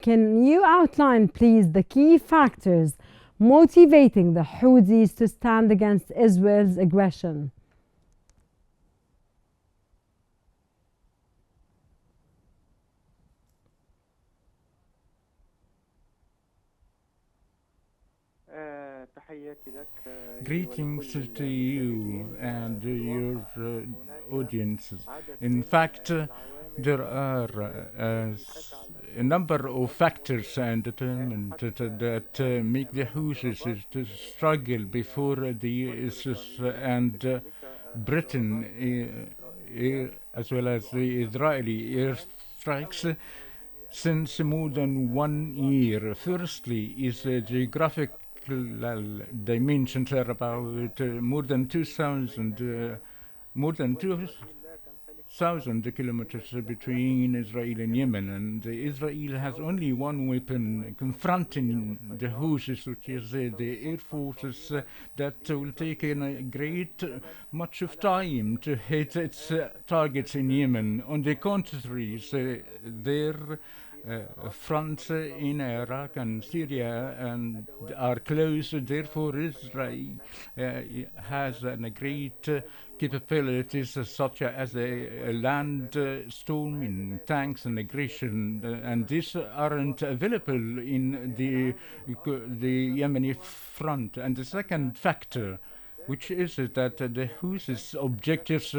Can you outline, please, the key factors motivating the Houthis to stand against Israel's aggression? Greetings to you and your audiences. In fact, there are a number of factors and determined that make the Houthis to struggle before the US and Britain, as well as the Israeli airstrikes since more than 1 year. Firstly, is geographical dimensions are about more than 2,000 kilometers between Israel and Yemen, and Israel has only one weapon confronting the Houthis, which is the air forces that will take in a great much of time to hit its targets in Yemen. On the contrary, their fronts in Iraq and Syria and are close. Therefore, Israel has a great capabilities such as a land storming, tanks and aggression, and these aren't available in the Yemeni front. And the second factor, which is that the Houthis' objectives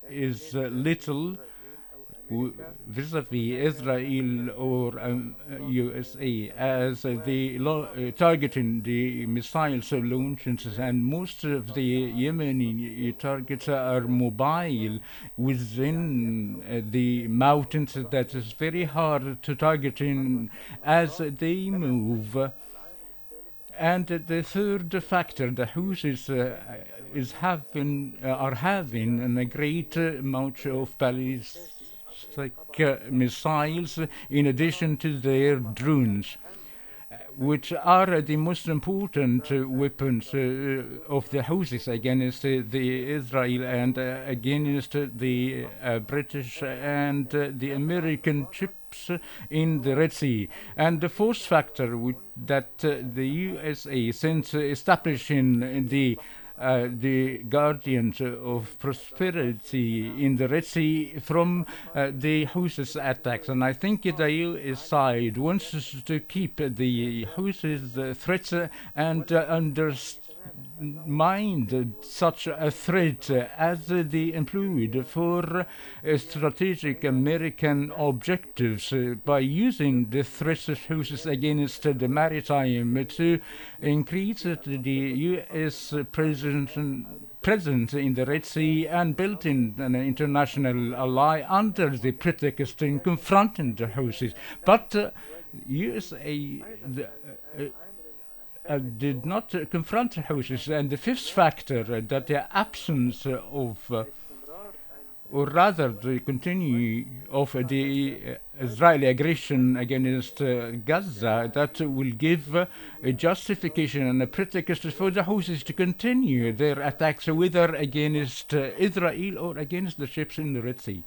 is little vis-a-vis Israel or USA, as targeting the missiles launches, and most of the Yemeni targets are mobile within the mountains. That is very hard to target in as they move. And the third factor, the Houthis are having a great amount of ballistic missiles in addition to their drones, which are the most important weapons of the Houthis against the Israel and against the British and the American ships in the Red Sea. And the fourth factor that the USA, since establishing the guardians of prosperity in the Red Sea from the Houthis attacks. And I think the US side wants to keep the Houthis threats and undermine such a threat as the employed for strategic American objectives by using the threats of Houthis against the maritime to increase the U.S. presence in the Red Sea and built in an international ally under the pretext in confronting the Houthis. But USA did not confront the Houthis. And the fifth factor, that the absence of, or rather the continue of the Israeli aggression against Gaza, that will give a justification and a pretext for the Houthis to continue their attacks, whether against Israel or against the ships in the Red Sea.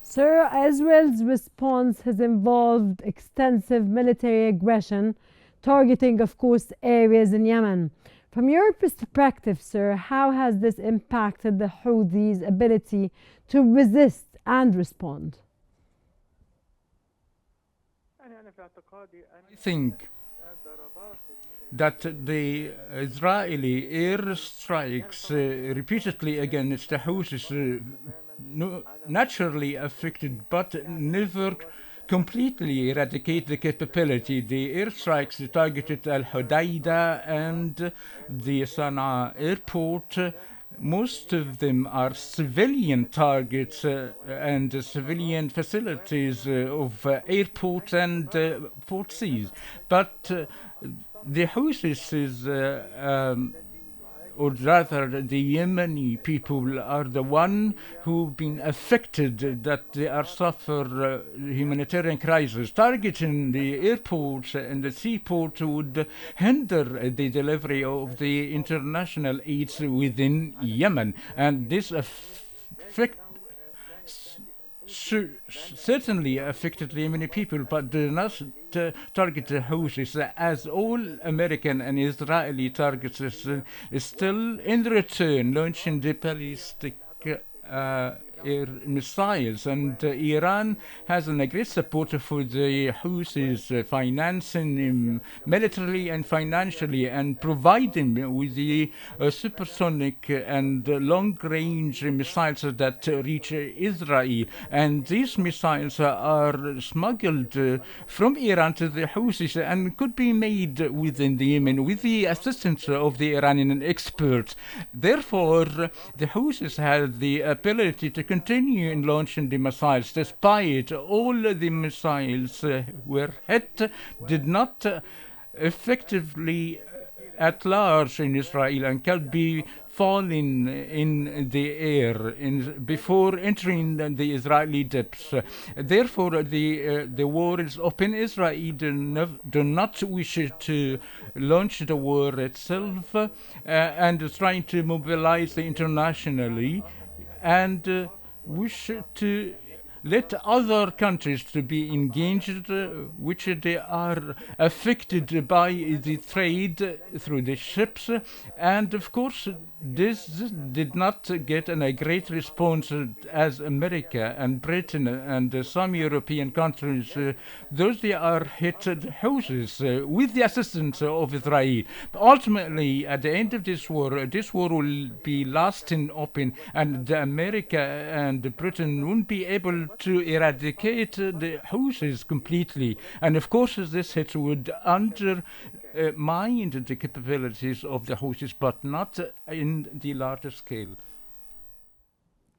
Sir, Israel's response has involved extensive military aggression, targeting, of course, areas in Yemen. From your perspective, sir, how has this impacted the Houthis' ability to resist and respond? I think that the Israeli airstrikes repeatedly against the Houthis naturally affected but never completely eradicate the capability. The airstrikes targeted Al Hodeidah and the Sana'a airport. Most of them are civilian targets and civilian facilities of airports and port seas. But the Houthis or rather the Yemeni people are the one who've been affected, that they are suffer humanitarian crisis. Targeting the airports and the seaport would hinder the delivery of the international aids within Yemen, and this affect certainly affected the Yemeni people, but do not target the Houthis, as all American and Israeli targets is still in return launching the ballistic air missiles, and Iran has an great support for the Houthis, financing him militarily and financially, and providing with the supersonic and long-range missiles that reach Israel. And these missiles are smuggled from Iran to the Houthis and could be made within the Yemen with the assistance of the Iranian experts. Therefore, the Houthis had the ability to continue in launching the missiles despite all the missiles were hit, did not effectively at large in Israel and can be falling in the air before entering the Israeli depths. Therefore, the war is open. Israel do not wish to launch the war itself and is trying to mobilize internationally and wish to let other countries to be engaged, which they are affected by the trade through the ships, and of course this did not get a great response as America and Britain and some European countries, those they are hit houses with the assistance of Israel. But ultimately, at the end of this war will be lasting open, and America and Britain won't be able to eradicate the Houthis completely. And of course, this hit would undermine the capabilities of the Houthis, but not in the larger scale.